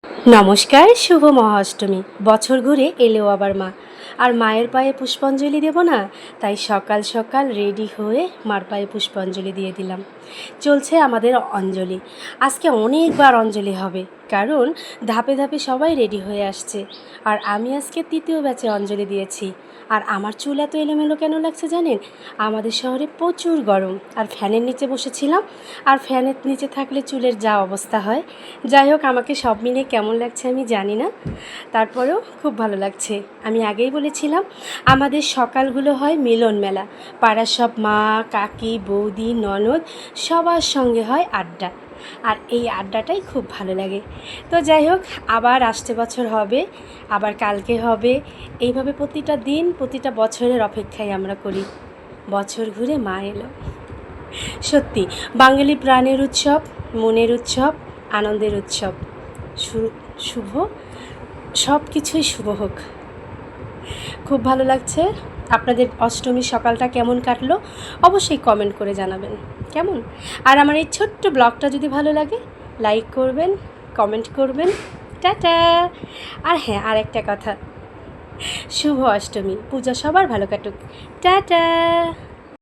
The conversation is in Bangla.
নমস্কার, শুভ মহাষ্টমী। বছর ঘুরে এলেও আবার মা, আর মায়ের পায়ে পুষ্পাঞ্জলি দেব না, তাই সকাল সকাল রেডি হয়ে মার পায়ে পুষ্পাঞ্জলি দিয়ে দিলাম। চলছে আমাদের অঞ্জলি। আজকে অনেকবার অঞ্জলি হবে, কারণ ধাপে ধাপে সবাই রেডি হয়ে আসছে। আর আমি আজকে তৃতীয় ব্যাচে অঞ্জলি দিয়েছি। আর আমার চুল এত এলোমেলো কেন লাগছে জানেন? আমাদের শহরে প্রচুর গরম, আর ফ্যানের নিচে বসেছিলাম। আর ফ্যানের নিচে থাকলে চুলের যা অবস্থা হয়। যাই হোক, আমাকে সব মিলিয়ে কেমন লাগছে আমি জানি না, তারপরেও খুব ভালো লাগছে। আমি আগেই বলেছিলাম, আমাদের সকালগুলো হয় মিলন মেলা। পাড়ার সব মা, কাকি, বৌদি, ননদ সবার সঙ্গে হয় আড্ডা। আর এই আড্ডাটাই খুব ভালো লাগে। তো যাই হোক, আবার আসতে বছর হবে, আবার কালকে হবে। এইভাবে প্রতিটা দিন, প্রতিটা বছরের অপেক্ষায় আমরা করি। বছর ঘুরে মা এলো। সত্যি, বাঙালি প্রাণের উৎসব, মনের উৎসব, আনন্দের উৎসব। শুভ, সব কিছুই শুভ হোক। খুব ভালো লাগছে। আপনাদের অষ্টমীর সকালটা কেমন কাটলো অবশ্যই কমেন্ট করে জানাবেন কেমন। আর আমার এই ছোট্ট ব্লগটা যদি ভালো লাগে, লাইক করবেন, কমেন্ট করবেন। টাটা। আর হ্যাঁ, আর একটা কথা, শুভ অষ্টমী। পূজা সবার ভালো কাটুক। টাটা।